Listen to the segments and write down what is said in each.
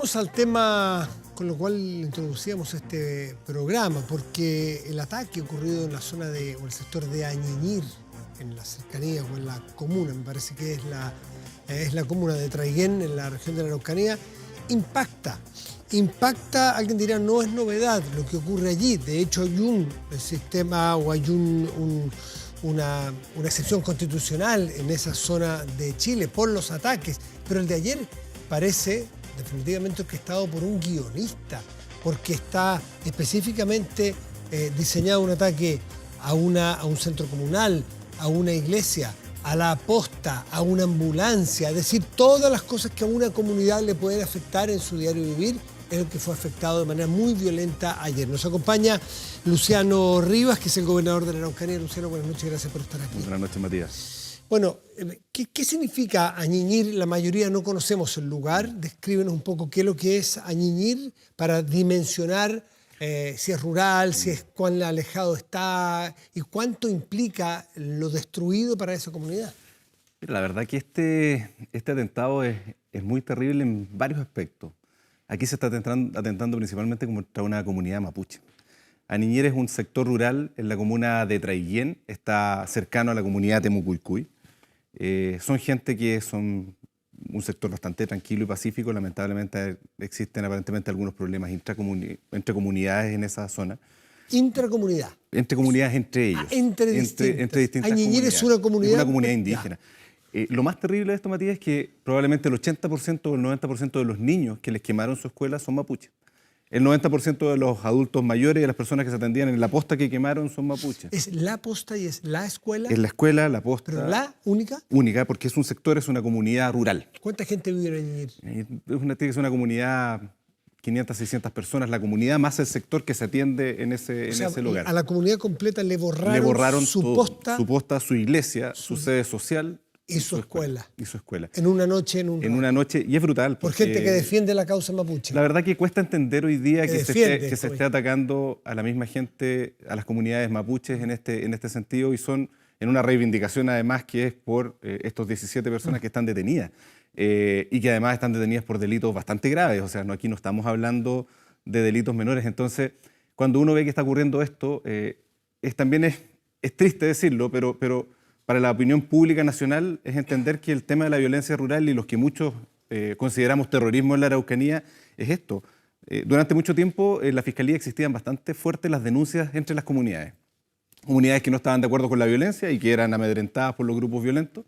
Volvemos al tema con lo cual introducíamos este programa, porque el ataque ocurrido en la zona o el sector de Añiñir, en la cercanía o en la comuna, me parece que es la comuna de Traiguén, en la región de la Araucanía, impacta. Alguien dirá, no es novedad lo que ocurre allí. De hecho, hay un sistema o hay una excepción constitucional en esa zona de Chile por los ataques, pero el de ayer parece definitivamente orquestado por un guionista, porque está específicamente diseñado un ataque a un centro comunal, a una iglesia, a la posta, a una ambulancia, es decir, todas las cosas que a una comunidad le pueden afectar en su diario vivir, es el que fue afectado de manera muy violenta ayer. Nos acompaña Luciano Rivas, que es el gobernador de la Araucanía. Luciano, buenas noches, gracias por estar aquí. Buenas noches, Matías. Bueno, ¿qué significa Añiñir? La mayoría no conocemos el lugar. Descríbenos un poco qué es lo que es Añiñir para dimensionar si es rural, si es cuán alejado está y cuánto implica lo destruido para esa comunidad. La verdad que este atentado es muy terrible en varios aspectos. Aquí se está atentando principalmente contra una comunidad mapuche. Añiñir es un sector rural en la comuna de Traiguén, está cercano a la comunidad Temucuicui. Son gente que son un sector bastante tranquilo y pacífico. Lamentablemente existen aparentemente algunos problemas entre comunidades en esa zona. ¿Intracomunidad? Entre comunidades entre ellos. Entre distintas Añiñir es una comunidad. Es una comunidad indígena. Lo más terrible de esto, Matías, es que probablemente el 80% o el 90% de los niños que les quemaron su escuela son mapuches. El 90% de los adultos mayores y de las personas que se atendían en la posta que quemaron son mapuches. ¿Es la posta y es la escuela? Es la escuela, la posta. ¿Pero la única? Única, porque es un sector, es una comunidad rural. ¿Cuánta gente vive en Añiñir? Tiene que ser una comunidad, 500, 600 personas, la comunidad más el sector que se atiende en ese lugar. A la comunidad completa le borraron su posta. Su posta, su iglesia, su sede social. Y su escuela. Y su escuela. En una noche, en una noche, y es brutal. Por gente que defiende la causa mapuche. La verdad que cuesta entender hoy día que se esté atacando a la misma gente, a las comunidades mapuches en este sentido, y son en una reivindicación además que es por estos 17 personas que están detenidas, y que además están detenidas por delitos bastante graves. O sea, aquí no estamos hablando de delitos menores. Entonces, cuando uno ve que está ocurriendo esto, también es triste decirlo, pero para la opinión pública nacional es entender que el tema de la violencia rural y los que muchos consideramos terrorismo en la Araucanía es esto. Durante mucho tiempo en la Fiscalía existían bastante fuertes las denuncias entre las comunidades. Comunidades que no estaban de acuerdo con la violencia y que eran amedrentadas por los grupos violentos.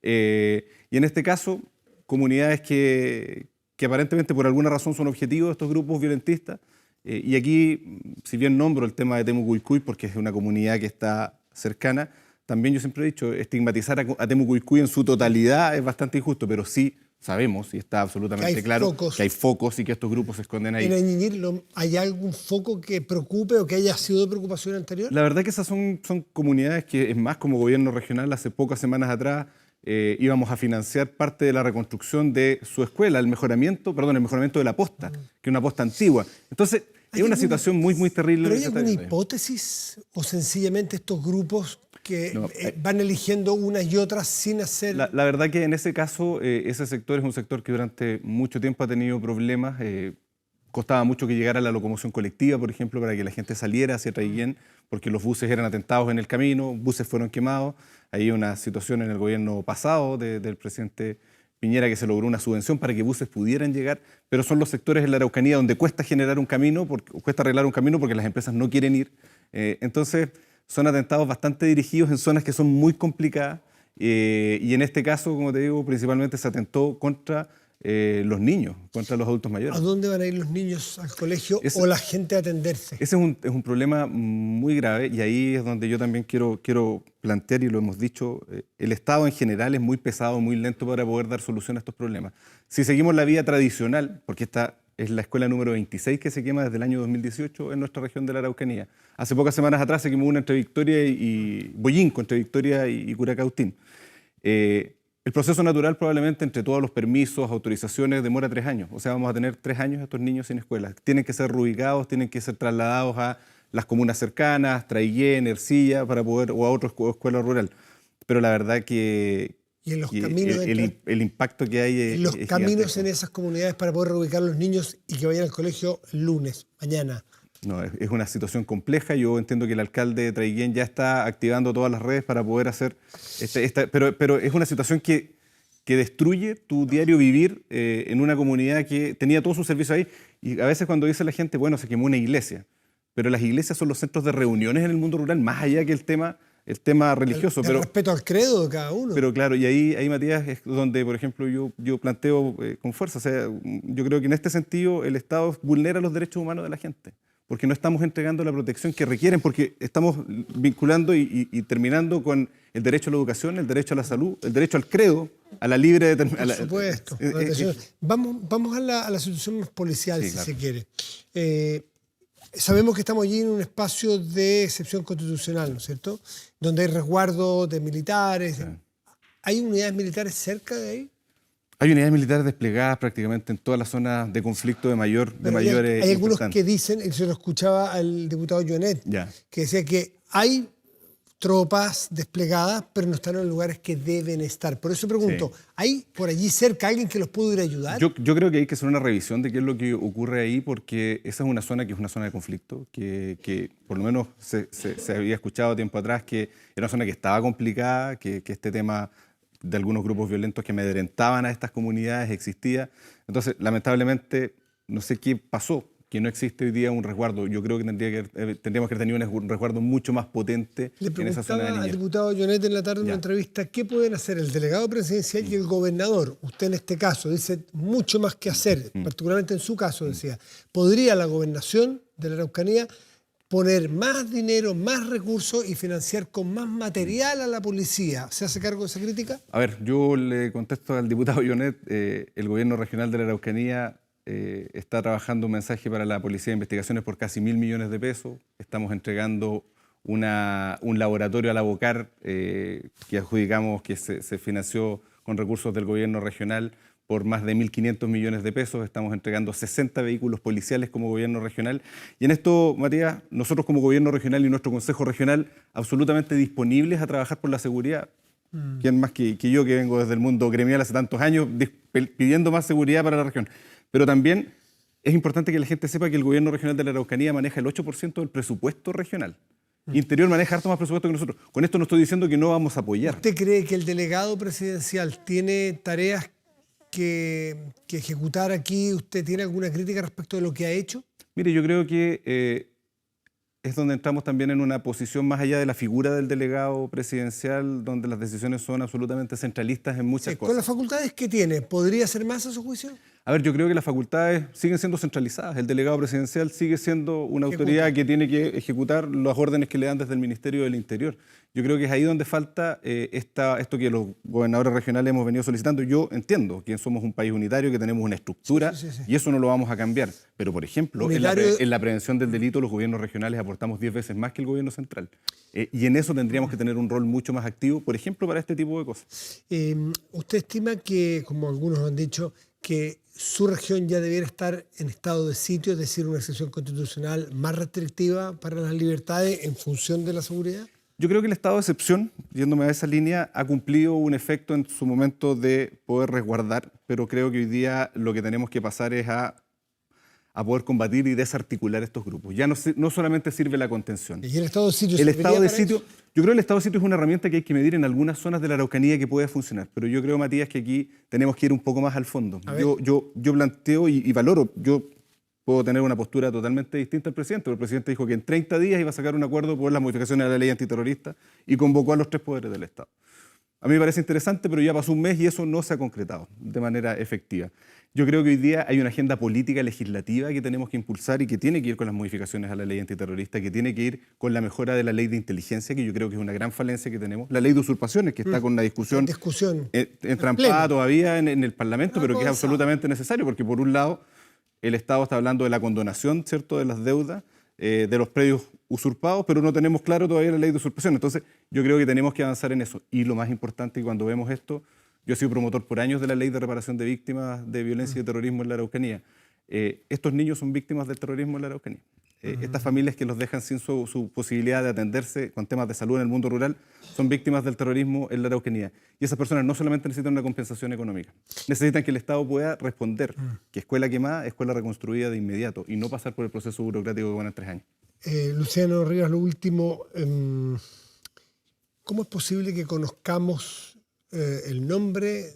Y en este caso, comunidades que aparentemente por alguna razón son objetivos de estos grupos violentistas. Y aquí, si bien nombro el tema de Temucuicui porque es una comunidad que está cercana, también yo siempre he dicho, estigmatizar a Temucuicui en su totalidad es bastante injusto, pero sí sabemos, y está absolutamente claro, que hay focos y que estos grupos se esconden ahí. ¿En Añiñir hay algún foco que preocupe o que haya sido de preocupación anterior? La verdad que esas son comunidades que, es más, como gobierno regional, hace pocas semanas atrás íbamos a financiar parte de la reconstrucción de su escuela, el mejoramiento de la posta, que es una posta antigua. Entonces, es una situación muy, muy terrible. ¿Pero hay alguna hipótesis o sencillamente estos grupos que van eligiendo unas y otras sin hacer...? La verdad que en ese caso, ese sector es un sector que durante mucho tiempo ha tenido problemas. Costaba mucho que llegara la locomoción colectiva, por ejemplo, para que la gente saliera hacia Traiguén, porque los buses eran atentados en el camino, buses fueron quemados. Hay una situación en el gobierno pasado del presidente Piñera que se logró una subvención para que buses pudieran llegar, pero son los sectores en la Araucanía donde cuesta generar un camino, cuesta arreglar un camino porque las empresas no quieren ir. Entonces, son atentados bastante dirigidos en zonas que son muy complicadas y en este caso, como te digo, principalmente se atentó contra los niños, contra los adultos mayores. ¿A dónde van a ir los niños al colegio o la gente a atenderse? Ese es un problema muy grave y ahí es donde yo también quiero plantear, y lo hemos dicho, el Estado en general es muy pesado, muy lento para poder dar solución a estos problemas. Si seguimos la vía tradicional, porque esta es la escuela número 26 que se quema desde el año 2018 en nuestra región de la Araucanía. Hace pocas semanas atrás se quemó una entre Victoria y Boyinco, entre Victoria y Curacautín. El proceso natural probablemente entre todos los permisos, autorizaciones, demora 3 años. O sea, vamos a tener 3 años estos niños sin escuela. Tienen que ser reubicados, tienen que ser trasladados a las comunas cercanas, Traiguén, Ercilla, o a otra escuela rural. Pero la verdad que Y en los caminos el impacto que hay en los caminos en esas comunidades para poder reubicar a los niños y que vayan al colegio el lunes, mañana. No, es una situación compleja. Yo entiendo que el alcalde de Traiguén ya está activando todas las redes para poder hacer pero es una situación que destruye tu diario vivir en una comunidad que tenía todos sus servicios ahí. Y a veces cuando dice la gente, bueno, se quemó una iglesia, pero las iglesias son los centros de reuniones en el mundo rural, más allá que el tema religioso. El respeto al credo de cada uno. Pero claro, y ahí Matías, es donde, por ejemplo, yo planteo con fuerza. O sea, yo creo que en este sentido el Estado vulnera los derechos humanos de la gente, porque no estamos entregando la protección que requieren, porque estamos vinculando y terminando con el derecho a la educación, el derecho a la salud, el derecho al credo, a la libre determinación. Por supuesto. Vamos a la situación más policial, sí, si claro. Se quiere. Sabemos que estamos allí en un espacio de excepción constitucional, ¿no es cierto? Donde hay resguardo de militares. Sí. ¿Hay unidades militares cerca de ahí? Hay unidades militares desplegadas prácticamente en todas las zonas de conflicto de mayor hay algunos que dicen, y se lo escuchaba al diputado Jonet, que decía que hay tropas desplegadas, pero no están en los lugares que deben estar. Por eso pregunto, sí. ¿Hay por allí cerca alguien que los pueda ir a ayudar? Yo creo que hay que hacer una revisión de qué es lo que ocurre ahí, porque esa es una zona que es una zona de conflicto, que por lo menos se había escuchado tiempo atrás que era una zona que estaba complicada, que este tema de algunos grupos violentos que amedrentaban a estas comunidades existía. Entonces, lamentablemente, no sé qué pasó, que no existe hoy día un resguardo. Yo creo que tendríamos que haber tenido un resguardo mucho más potente en esa zona de niñez. Le preguntaba al diputado Jonet en la tarde en una entrevista, ¿qué pueden hacer el delegado presidencial y el gobernador? Usted en este caso dice mucho más que hacer, particularmente en su caso decía. ¿Podría la gobernación de la Araucanía poner más dinero, más recursos y financiar con más material a la policía? ¿Se hace cargo de esa crítica? A ver, yo le contesto al diputado Jonet, el gobierno regional de la Araucanía está trabajando un mensaje para la Policía de Investigaciones por casi 1.000 millones de pesos. Estamos entregando un laboratorio a la Bocar que adjudicamos, que se financió con recursos del gobierno regional por más de 1.500 millones de pesos. Estamos entregando 60 vehículos policiales como gobierno regional. Y en esto, Matías, nosotros como gobierno regional y nuestro consejo regional absolutamente disponibles a trabajar por la seguridad. ¿Quién más que yo, que vengo desde el mundo gremial hace tantos años, pidiendo más seguridad para la región? Pero también es importante que la gente sepa que el gobierno regional de la Araucanía maneja el 8% del presupuesto regional. Interior maneja harto más presupuesto que nosotros. Con esto no estoy diciendo que no vamos a apoyar. ¿Usted cree que el delegado presidencial tiene tareas que ejecutar aquí? ¿Usted tiene alguna crítica respecto de lo que ha hecho? Mire, yo creo que es donde entramos también en una posición más allá de la figura del delegado presidencial, donde las decisiones son absolutamente centralistas en muchas cosas. ¿Con las facultades que tiene, podría hacer más a su juicio? A ver, yo creo que las facultades siguen siendo centralizadas. El delegado presidencial sigue siendo una autoridad que tiene que ejecutar las órdenes que le dan desde el Ministerio del Interior. Yo creo que es ahí donde falta esto que los gobernadores regionales hemos venido solicitando. Yo entiendo que somos un país unitario, que tenemos una estructura y eso no lo vamos a cambiar. Pero, por ejemplo, en la prevención del delito los gobiernos regionales aportamos 10 veces más que el gobierno central. Y en eso tendríamos que tener un rol mucho más activo, por ejemplo, para este tipo de cosas. ¿Usted estima que, como algunos han dicho, que su región ya debiera estar en estado de sitio, es decir, una excepción constitucional más restrictiva para las libertades en función de la seguridad? Yo creo que el estado de excepción, yéndome a esa línea, ha cumplido un efecto en su momento de poder resguardar, pero creo que hoy día lo que tenemos que pasar es a poder combatir y desarticular estos grupos. Ya no solamente sirve la contención. ¿Y el estado de sitio? El estado de sitio, yo creo que el estado de sitio es una herramienta que hay que medir en algunas zonas de la Araucanía que puede funcionar, pero yo creo, Matías, que aquí tenemos que ir un poco más al fondo. Yo planteo y valoro, yo puedo tener una postura totalmente distinta al presidente, pero el presidente dijo que en 30 días iba a sacar un acuerdo por las modificaciones de la ley antiterrorista y convocó a los 3 poderes del Estado. A mí me parece interesante, pero ya pasó un mes y eso no se ha concretado de manera efectiva. Yo creo que hoy día hay una agenda política legislativa que tenemos que impulsar y que tiene que ir con las modificaciones a la ley antiterrorista, que tiene que ir con la mejora de la ley de inteligencia, que yo creo que es una gran falencia que tenemos. La ley de usurpaciones, que está con una discusión entrampada todavía en el Parlamento, pero que es absolutamente necesario, porque por un lado el Estado está hablando de la condonación, ¿cierto?, de las deudas, de los predios usurpados, pero no tenemos claro todavía la ley de usurpación. Entonces, yo creo que tenemos que avanzar en eso. Y lo más importante, y cuando vemos esto, yo he sido promotor por años de la ley de reparación de víctimas de violencia y de terrorismo en la Araucanía. Estos niños son víctimas del terrorismo en la Araucanía. Estas familias que los dejan sin su posibilidad de atenderse con temas de salud en el mundo rural son víctimas del terrorismo en la Araucanía. Y esas personas no solamente necesitan una compensación económica, necesitan que el Estado pueda responder que escuela quemada, escuela reconstruida de inmediato y no pasar por el proceso burocrático que van en 3 años. Luciano Rivas, lo último, ¿cómo es posible que conozcamos el nombre,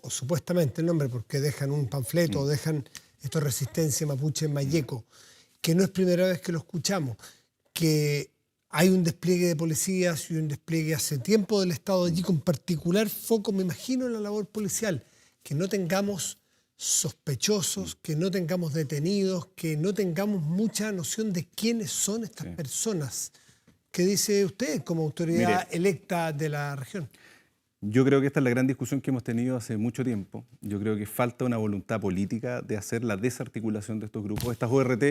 o supuestamente el nombre, porque dejan un panfleto o dejan esto Resistencia Mapuche Mayeco, que no es primera vez que lo escuchamos, que hay un despliegue de policías y un despliegue hace tiempo del Estado allí, con particular foco, me imagino, en la labor policial, que no tengamos sospechosos, que no tengamos detenidos, que no tengamos mucha noción de quiénes son estas personas? ¿Qué dice usted como autoridad electa de la región? Yo creo que esta es la gran discusión que hemos tenido hace mucho tiempo. Yo creo que falta una voluntad política de hacer la desarticulación de estos grupos. Estas ORT,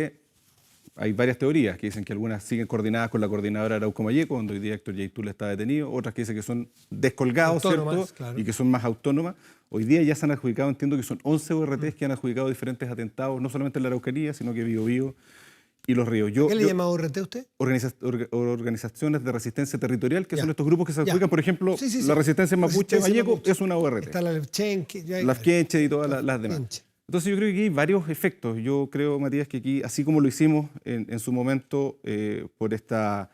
hay varias teorías que dicen que algunas siguen coordinadas con la coordinadora Arauco Mayeco, donde hoy día Héctor Yaitul está detenido, otras que dicen que son descolgados, ¿cierto? Claro. Y que son más autónomas. Hoy día ya se han adjudicado, entiendo que son 11 ORTs que han adjudicado diferentes atentados, no solamente en la Araucanía, sino que Biobío y Los Ríos. ¿Qué le llama ORT a usted? Organizaciones de resistencia territorial, que son estos grupos que se adjudican, por ejemplo, la resistencia Mapuche Mayeco es una ORT. Está la Lefchenque, las Quenche y todas las demás. Entonces yo creo que aquí hay varios efectos. Yo creo, Matías, que aquí, así como lo hicimos en su momento por esta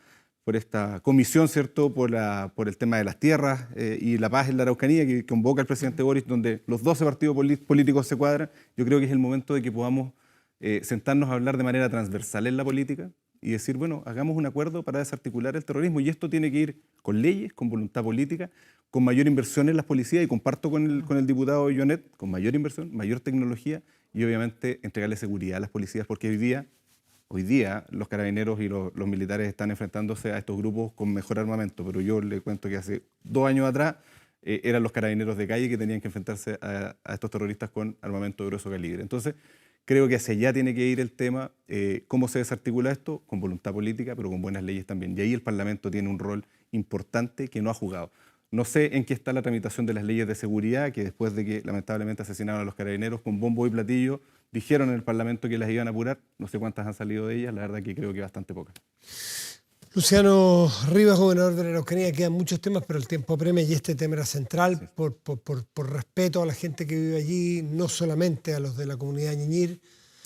comisión, ¿cierto?, por el tema de las tierras y la paz en la Araucanía, que convoca el presidente Boric, donde los 12 partidos políticos se cuadran, yo creo que es el momento de que podamos sentarnos a hablar de manera transversal en la política y decir, bueno, hagamos un acuerdo para desarticular el terrorismo, y esto tiene que ir con leyes, con voluntad política, con mayor inversión en las policías, y comparto con el diputado Jonet, con mayor inversión, mayor tecnología y obviamente entregarle seguridad a las policías, porque hoy día los carabineros y los militares están enfrentándose a estos grupos con mejor armamento, pero yo le cuento que hace 2 años atrás eran los carabineros de calle que tenían que enfrentarse a estos terroristas con armamento de grueso calibre. Entonces, creo que hacia allá tiene que ir el tema, cómo se desarticula esto, con voluntad política, pero con buenas leyes también. Y ahí el Parlamento tiene un rol importante que no ha jugado. No sé en qué está la tramitación de las leyes de seguridad, que después de que lamentablemente asesinaron a los carabineros con bombo y platillo, dijeron en el Parlamento que las iban a apurar. No sé cuántas han salido de ellas, la verdad que creo que bastante pocas. Luciano Rivas, gobernador de la Araucanía, quedan muchos temas, pero el tiempo apremia y este tema era central, sí. por respeto a la gente que vive allí, no solamente a los de la comunidad de Ñiñir,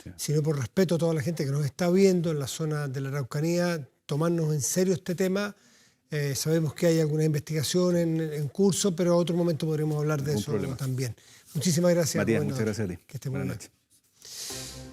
sí, sino por respeto a toda la gente que nos está viendo en la zona de la Araucanía, tomarnos en serio este tema. Sabemos que hay alguna investigación en curso, pero a otro momento podremos hablar de eso también. Muchísimas gracias. Matías, muchas gracias a ti. Que esté muy bien.